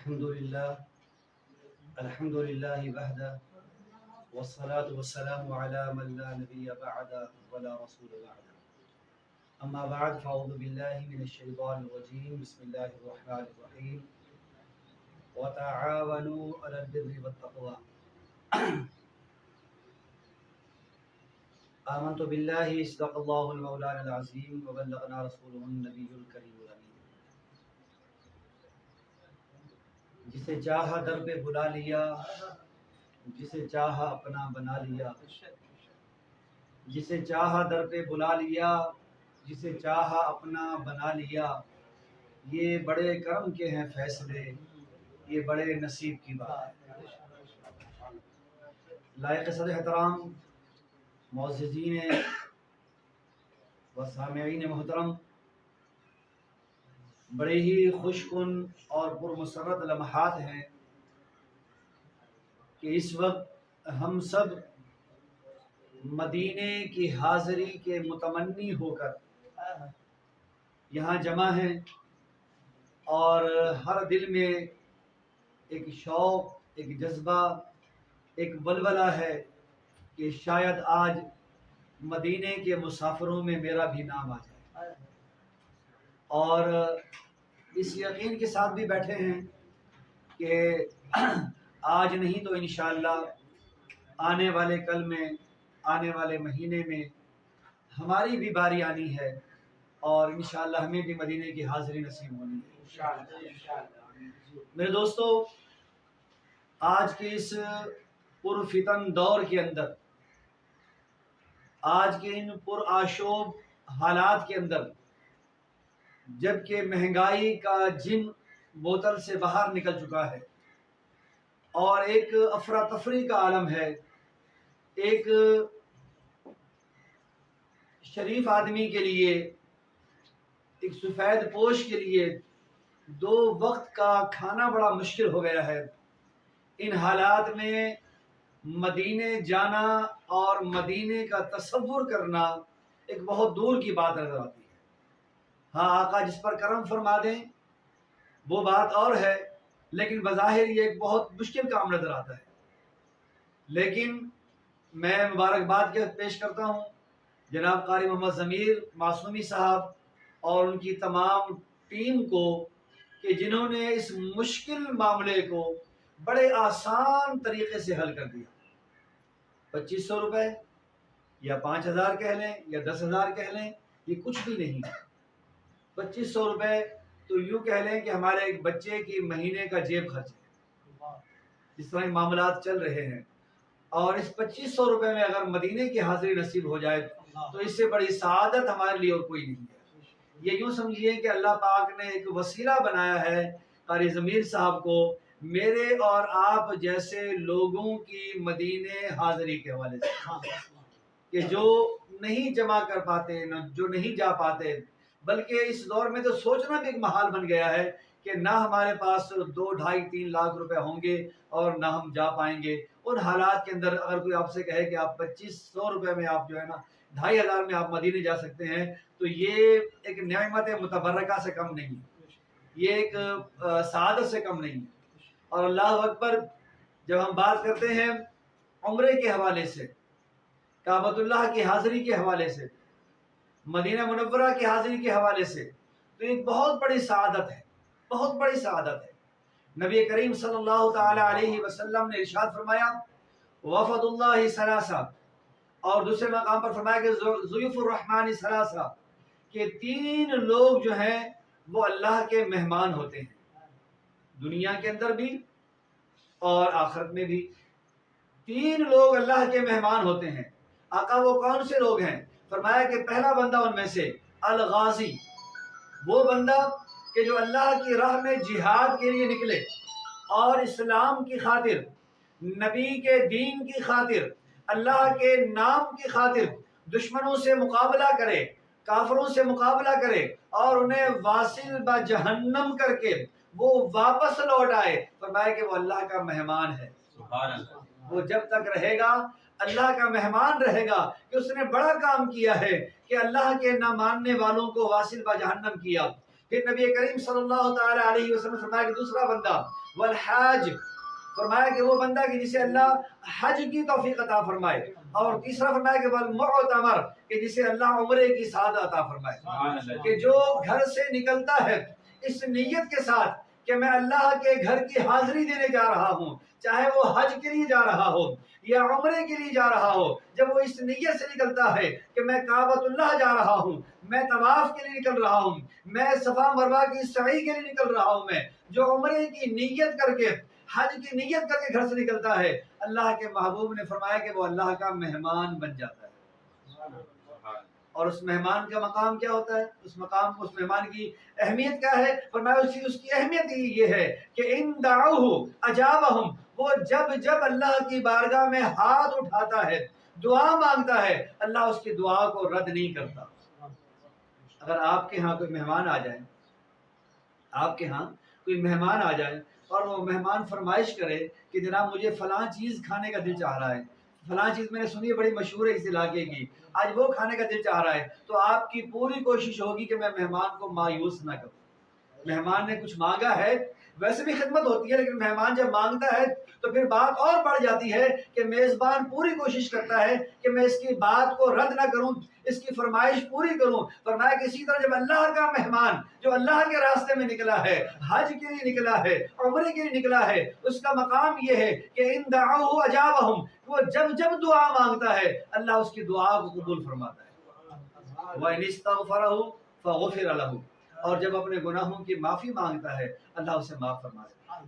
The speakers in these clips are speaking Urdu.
الحمد لله وحده والصلاة والسلام على من لا نبي بعده ولا رسول بعده أما بعد فأعوذ بالله من الشيطان الرجيم بسم الله الرحمن الرحيم وتعاونوا على البر والتقوى آمنت بالله صدق الله المولانا العظيم وبلغنا رسوله النبي الكريم الأمين جسے چاہا در پہ بلا لیا جسے چاہا اپنا بنا لیا جسے چاہا در پہ بلا لیا جسے چاہا اپنا بنا لیا یہ بڑے کرم کے ہیں فیصلے یہ بڑے نصیب کی بات ہے لائق صدر احترام معززین و سامعین محترم بڑے ہی خوش کن اور پرمسرت لمحات ہیں کہ اس وقت ہم سب مدینے کی حاضری کے متمنی ہو کر یہاں جمع ہیں اور ہر دل میں ایک شوق ایک جذبہ ایک ولولہ ہے کہ شاید آج مدینے کے مسافروں میں میرا بھی نام آ جائے اور اس یقین کے ساتھ بھی بیٹھے ہیں کہ آج نہیں تو انشاءاللہ آنے والے کل میں آنے والے مہینے میں ہماری بھی باری آنی ہے اور انشاءاللہ ہمیں بھی مدینے کی حاضری نصیب ہونی ہے میرے دوستو، آج کے اس پرفتن دور کے اندر آج کے ان پرآشوب حالات کے اندر جبکہ مہنگائی کا جن بوتل سے باہر نکل چکا ہے اور ایک افراتفری کا عالم ہے، ایک شریف آدمی کے لیے ایک سفید پوش کے لیے دو وقت کا کھانا بڑا مشکل ہو گیا ہے۔ ان حالات میں مدینے جانا اور مدینے کا تصور کرنا ایک بہت دور کی بات نظر آتی ہے۔ ہاں، آقا جس پر کرم فرما دیں وہ بات اور ہے، لیکن بظاہر یہ ایک بہت مشکل کام نظر آتا ہے۔ لیکن میں مبارکباد کے پیش کرتا ہوں جناب قاری محمد ضمیر معصومی صاحب اور ان کی تمام ٹیم کو کہ جنہوں نے اس مشکل معاملے کو بڑے آسان طریقے سے حل کر دیا۔ 2500 روپے یا 5000 کہہ لیں یا 10,000 کہہ لیں، یہ کچھ بھی نہیں ہے۔ 2500 روپے تو یوں کہہ لیں کہ ہمارے ایک بچے کی مہینے کا جیب خرچ ہے، جس طرح معاملات چل رہے ہیں۔ اور اس 2500 روپے میں اگر مدینے کی حاضری نصیب ہو جائے تو اس سے بڑی سعادت ہمارے لیے اور کوئی نہیں ہے۔ یہ یوں سمجھیے کہ اللہ پاک نے ایک وسیلہ بنایا ہے قاری ضمیر صاحب کو میرے اور آپ جیسے لوگوں کی مدینے حاضری کے حوالے سے، کہ جو نہیں جمع کر پاتے، جو نہیں جا پاتے، بلکہ اس دور میں تو سوچنا بھی ایک محال بن گیا ہے کہ نہ ہمارے پاس 2، 2.5، 3 لاکھ روپے ہوں گے اور نہ ہم جا پائیں گے۔ ان حالات کے اندر اگر کوئی آپ سے کہے کہ آپ 2500 روپے میں آپ جو ہے نا 2,500 میں آپ مدینے جا سکتے ہیں تو یہ ایک نعمت متبرکہ سے کم نہیں ہے، یہ ایک سعادت سے کم نہیں ہے۔ اور اللہ اکبر، جب ہم بات کرتے ہیں عمرے کے حوالے سے، کعبۃ اللہ کی حاضری کے حوالے سے، مدینہ منورہ کی حاضری کے حوالے سے، تو ایک بہت بڑی سعادت ہے، بہت بڑی سعادت ہے۔ نبی کریم صلی اللہ تعالی علیہ وسلم نے ارشاد فرمایا وفد اللہ ثلاثہ، اور دوسرے مقام پر فرمایا کہ ضیوف الرحمن ثلاثہ، کہ 3 لوگ جو ہیں وہ اللہ کے مہمان ہوتے ہیں، دنیا کے اندر بھی اور آخرت میں بھی۔ 3 لوگ اللہ کے مہمان ہوتے ہیں۔ آقا وہ کون سے لوگ ہیں؟ فرمایا کہ پہلا بندہ ان میں سے الغازی، وہ بندہ کہ جو اللہ کی راہ میں جہاد کے لیے نکلے اور اسلام کی خاطر، نبی کے دین کی خاطر، اللہ کے نام کی خاطر دشمنوں سے مقابلہ کرے، کافروں سے مقابلہ کرے اور انہیں واصل بجہنم کر کے وہ واپس لوٹ آئے۔ فرمایا کہ وہ اللہ کا مہمان ہے۔ سبحان اللہ۔ وہ جب تک رہے گا اللہ کا مہمان رہے گا کہ اس نے بڑا کام کیا ہے کہ اللہ کے نہ ماننے والوں کو واصل بجہنم کیا۔ پھر نبی کریم صلی اللہ تعالی علیہ وسلم نے فرمایا کہ دوسرا بندہ والحاج، فرمایا کہ وہ بندہ کہ جسے اللہ حج کی توفیق عطا فرمائے، اور تیسرا فرمایا کہ والمعتمر، کہ جسے اللہ عمرے کی سعادت عطا فرمائے، کہ جو گھر سے نکلتا ہے اس نیت کے ساتھ کہ میں اللہ کے گھر کی حاضری دینے جا رہا ہوں، چاہے وہ حج کے لیے جا رہا ہو یا عمرے کے لیے جا رہا ہو، جب وہ اس نیت سے نکلتا ہے کہ میں کعبۃ اللہ جا رہا ہوں، میں طواف کے لیے نکل رہا ہوں، میں صفا مروہ کی سعی کے لیے نکل رہا ہوں، میں جو عمرے کی نیت کر کے حج کی نیت کر کے گھر سے نکلتا ہے، اللہ کے محبوب نے فرمایا کہ وہ اللہ کا مہمان بن جاتا ہے۔ اور اس مہمان کا مقام کیا ہوتا ہے؟ اس مہمان کی اہمیت کیا ہے؟ فرمایا اس کی اہمیت یہ ہے کہ ان دعوہ اجابہم، وہ جب اللہ کی بارگاہ میں ہاتھ اٹھاتا ہے، دعا مانگتا ہے، اللہ اس کی دعا کو رد نہیں کرتا۔ اگر آپ کے ہاں کوئی مہمان آ جائے، آپ کے ہاں کوئی مہمان آ جائے اور وہ مہمان فرمائش کرے کہ جناب مجھے فلاں چیز کھانے کا دل چاہ رہا ہے، فلاں چیز میں نے سنی ہے بڑی مشہور ہے اس علاقے کی، آج وہ کھانے کا دل چاہ رہا ہے، تو آپ کی پوری کوشش ہوگی کہ میں مہمان کو مایوس نہ کروں۔ مہمان نے کچھ مانگا ہے، ویسے بھی خدمت ہوتی ہے، لیکن مہمان جب مانگتا ہے تو پھر بات اور بڑھ جاتی ہے کہ میزبان پوری کوشش کرتا ہے کہ میں اس کی بات کو رد نہ کروں، اس کی فرمائش پوری کروں۔ فرمایا کہ اسی طرح جب اللہ کا مہمان جو اللہ کے راستے میں نکلا ہے، حج کے لیے نکلا ہے، عمرے کے لیے نکلا ہے، اس کا مقام یہ ہے کہ ان دعوہ اجابہم، وہ جب دعا مانگتا ہے اللہ اس کی دعا کو قبول فرماتا ہے۔ وَإِنِ اسْتَغْفَرَهُ فَغُفِرَ لَهُ، اور جب اپنے گناہوں کی معافی مانگتا ہے اللہ اسے معاف فرما دیتا ہے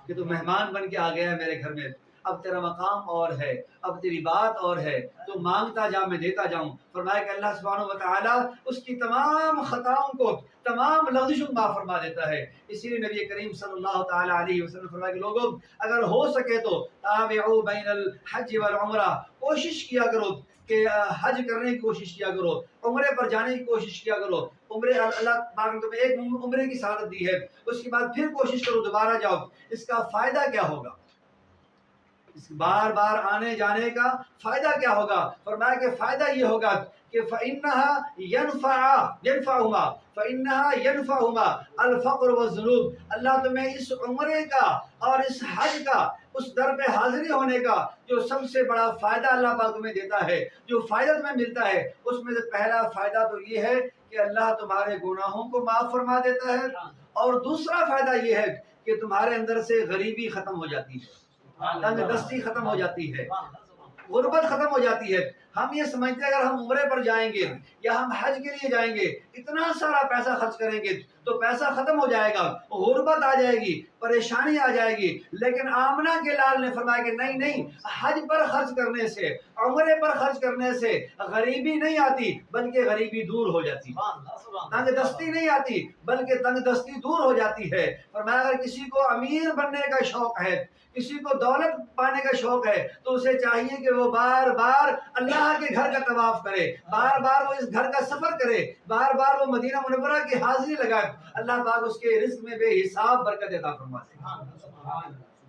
کہ تو مہمان بن کے آ گیا ہے میرے گھر میں، اب تیرا مقام اور ہے، اب تیری بات اور ہے، تو مانگتا جا میں دیتا جاؤں۔ فرمایا کہ اللہ سبحانہ و تعالیٰ اس کی تمام خطاؤں کو، تمام لغزشوں کو معاف فرما دیتا ہے۔ اسی لیے نبی کریم صلی اللہ تعالیٰ علیہ وسلم نے فرمایا کہ لوگوں اگر ہو سکے تو تابعوا بین الحج والعمرہ، کوشش کیا کرو کہ حج کرنے کی کوشش کیا کرو، عمرے پر جانے کی کوشش کیا کرو۔ عمرے اللہ پاک نے تمہیں ایک عمرے کی سعادت دی ہے، اس کے بعد پھر کوشش کرو دوبارہ جاؤ۔ اس کا فائدہ کیا ہوگا؟ اس بار بار آنے جانے کا فائدہ کیا ہوگا؟ فرمایا کہ فائدہ یہ ہوگا کہ فَإِنَّهَا يَنْفَعُهُمَا الْفَقْرُ وَالذُّنُوبُ، اللہ تمہیں اس عمرے کا اور اس حج کا، اس در پہ حاضری ہونے کا جو سب سے بڑا فائدہ اللہ پاک تمہیں دیتا ہے، جو فائدہ تمہیں ملتا ہے، اس میں سے پہلا فائدہ تو یہ ہے کہ اللہ تمہارے گناہوں کو معاف فرما دیتا ہے، اور دوسرا فائدہ یہ ہے کہ تمہارے اندر سے غریبی ختم ہو جاتی ہے، تنگ دستی ختم ہو جاتی ہے، غربت ختم ہو جاتی ہے۔ ہم یہ سمجھتے ہیں اگر ہم عمرے پر جائیں گے یا ہم حج کے لیے جائیں گے اتنا سارا پیسہ خرچ کریں گے تو پیسہ ختم ہو جائے گا، غربت آ جائے گی، پریشانی آ جائے گی، لیکن آمنہ کے لال نے فرمایا کہ نہیں، حج پر خرچ کرنے سے، عمرے پر خرچ کرنے سے غریبی نہیں آتی بلکہ غریبی دور ہو جاتی ہے، تنگ دستی نہیں آتی بلکہ تنگ دستی دور ہو جاتی ہے۔ فرمایا اگر کسی کو امیر بننے کا شوق ہے، کسی کو دولت پانے کا شوق ہے تو اسے چاہیے کہ وہ بار بار اللہ کے گھر کا طواف کرے، بار بار وہ اس گھر کا سفر کرے، بار بار وہ مدینہ منورہ کی حاضری لگائے، اللہ پاک اس کے رزق میں بے حساب برکت عطا فرما دے گا،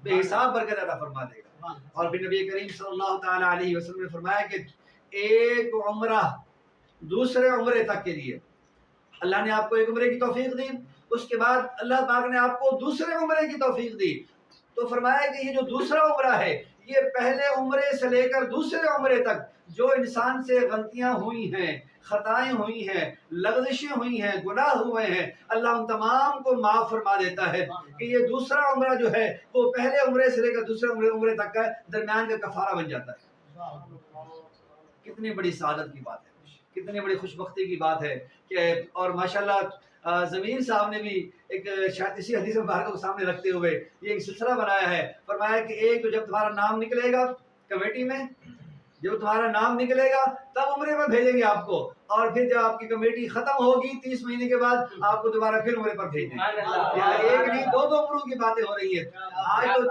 بے حساب برکت عطا فرما دے گا۔ اور پھر نبی کریم صلی اللہ تعالی علیہ وسلم نے فرمایا کہ ایک عمرہ دوسرے عمرے تک کے لیے، اللہ نے آپ کو ایک عمرے کی توفیق دی، اس کے بعد اللہ پاک نے آپ کو دوسرے عمرے کی توفیق دی، تو فرمایا کہ یہ جو دوسرا عمرہ ہے یہ پہلے عمرے سے لے کر دوسرے عمرے تک جو انسان سے غلطیاں ہوئی ہیں، خطائیں ہوئی ہیں، لغزشیں ہوئی ہیں، گناہ ہوئے ہیں، اللہ ان تمام کو معاف فرما دیتا ہے کہ یہ دوسرا عمرہ جو ہے وہ پہلے عمرے سے لے کر دوسرے عمرے تک کا درمیان کا کفارہ بن جاتا ہے۔ کتنی بڑی سعادت کی بات ہے، کتنی بڑی خوش بختی کی بات ہے کہ اور ماشاءاللہ ضمیر صاحب نے بھی ایک شاید اسی حدیث مبارکہ کو سامنے رکھتے ہوئے یہ ایک سلسلہ بنایا ہے۔ فرمایا کہ ایک تو جب تمہارا نام نکلے گا کمیٹی میں، جب تمہارا نام نکلے گا تب عمرے پر بھیجیں گے آپ کو، اور پھر جب آپ کی کمیٹی ختم ہوگی 30 مہینے کے بعد آپ کو دوبارہ پھر عمرے پر بھیجیں گے۔ یعنی ایک نہیں دو عمروں کی باتیں ہو رہی ہیں۔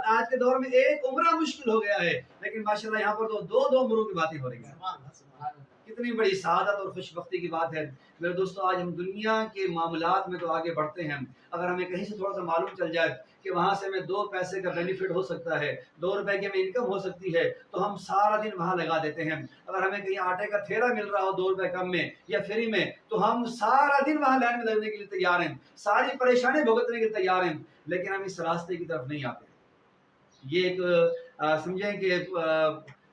آج کے دور میں ایک عمرہ مشکل ہو گیا ہے، لیکن ماشاءاللہ یہاں پر تو دو عمروں کی باتیں ہو رہی ہیں۔ کتنی بڑی سعادت اور خوش بختی کی بات ہے میرے دوستو. آج ہم دنیا کے معاملات میں تو آگے بڑھتے ہیں، اگر ہمیں کہیں سے تھوڑا سا معلوم چل جائے کہ وہاں سے ہمیں 2 پیسے کا بینیفٹ ہو سکتا ہے، 2 روپے کی ہمیں انکم ہو سکتی ہے، تو ہم سارا دن وہاں لگا دیتے ہیں. اگر ہمیں کہیں آٹے کا تھیلا مل رہا ہو 2 روپے کم میں یا فری میں، تو ہم سارا دن وہاں لائن میں لگنے کے لیے تیار ہیں، ساری پریشانی بھگتنے کے لیے تیار ہیں، لیکن ہم اس راستے کی طرف نہیں آتے. یہ ایک سمجھیں کہ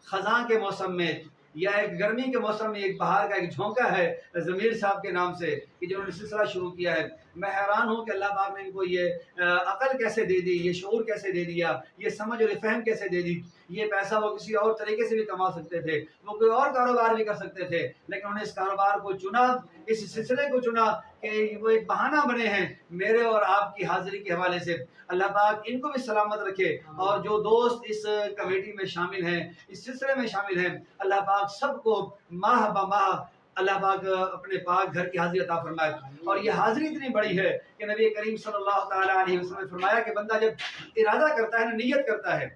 خزاں کے موسم میں یا ایک گرمی کے موسم میں ایک بہار کا ایک جھونکا ہے ضمیر صاحب کے نام سے کہ جنہوں نے سلسلہ شروع کیا ہے. میں حیران ہوں کہ اللہ پاک نے ان کو یہ عقل کیسے دے دی، یہ شعور کیسے دے دیا، یہ سمجھ اور فہم کیسے دے دی. یہ پیسہ وہ کسی اور طریقے سے بھی کما سکتے تھے، وہ کوئی اور کاروبار بھی کر سکتے تھے، لیکن انہوں نے اس کاروبار کو چنا، اس سلسلے کو چنا کہ وہ ایک بہانہ بنے ہیں میرے اور آپ کی حاضری کے حوالے سے. اللہ پاک ان کو بھی سلامت رکھے، اور جو دوست اس کمیٹی میں شامل ہیں، اس سلسلے میں شامل ہیں، اللہ پاک سب کو ماہ بماہ اللہ پاک اپنے پاک گھر کی حاضری عطا فرمائے. اور یہ حاضری اتنی بڑی ہے کہ نبی کریم صلی اللہ تعالیٰ علیہ وسلم نے فرمایا کہ بندہ جب ارادہ کرتا ہے، نیت کرتا ہے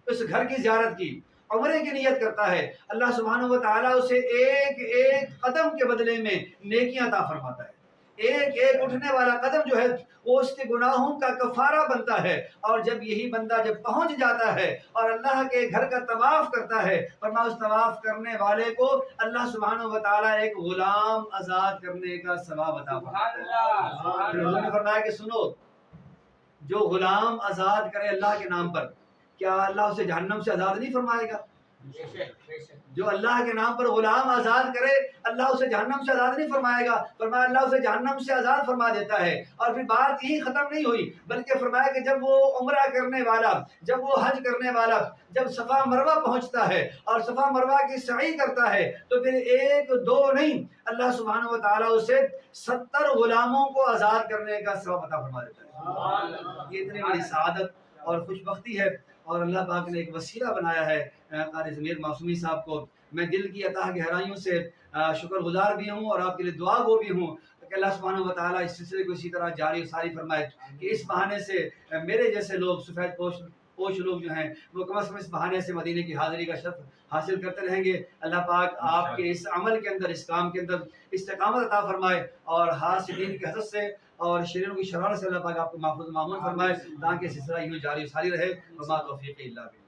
اس گھر کی زیارت کی، عمرے کی نیت کرتا ہے، اللہ سبحانہ و تعالیٰ اسے ایک ایک قدم کے بدلے میں نیکیاں عطا فرماتا ہے. ایک ایک اٹھنے والا قدم جو ہے وہ اس کے گناہوں کا کفارہ بنتا ہے. اور جب یہی بندہ جب پہنچ جاتا ہے اور اللہ کے گھر کا طواف کرتا ہے، فرمایا اس طواف کرنے والے کو اللہ سبحانہ و تعالیٰ ایک غلام آزاد کرنے کا ثواب عطا فرماتا ہے. حضور نے فرمایا کہ سنو، جو غلام آزاد کرے اللہ کے نام پر، کیا اللہ اسے جہنم سے آزاد نہیں فرمائے گا؟ جو اللہ کے نام پر غلام آزاد کرے اللہ اسے جہنم سے آزاد نہیں فرمائے گا. فرمایا اللہ اسے جہنم سے آزاد فرما دیتا ہے. اور پھر بات یہی ختم نہیں ہوئی، بلکہ فرمایا کہ جب وہ عمرہ کرنے والا، جب وہ حج کرنے والا جب صفا مروہ پہنچتا ہے اور صفا مروہ کی سعی کرتا ہے، تو پھر 1 2 نہیں، اللہ سبحانہ و تعالیٰ اسے 70 غلاموں کو آزاد کرنے کا ثواب عطا فرما دیتا ہے. یہ اتنی بڑی سعادت اور خوش بختی ہے، اور اللہ پاک نے ایک وسیلہ بنایا ہے قاری ضمیر معصومی صاحب کو. میں دل کی عطا گہرائیوں سے شکر گزار بھی ہوں اور آپ کے لیے دعا گو بھی ہوں کہ اللہ سبحانہ و تعالیٰ اس سلسلے کو اسی طرح جاری و ساری فرمائے کہ اس بہانے سے میرے جیسے لوگ سفید پوش لوگ جو ہیں وہ کم از کم اس بہانے سے مدینے کی حاضری کا شرف حاصل کرتے رہیں گے. اللہ پاک آپ کے اس عمل کے اندر، اس کام کے اندر استقامت عطا فرمائے، اور حاسدین کی حسد سے اور شریروں کی شرارت سے اللہ پاک آپ کو محفوظ معمول فرمائے، تاکہ سلسلہ یوں جاری و ساری رہے. وما توفیق الا باللہ.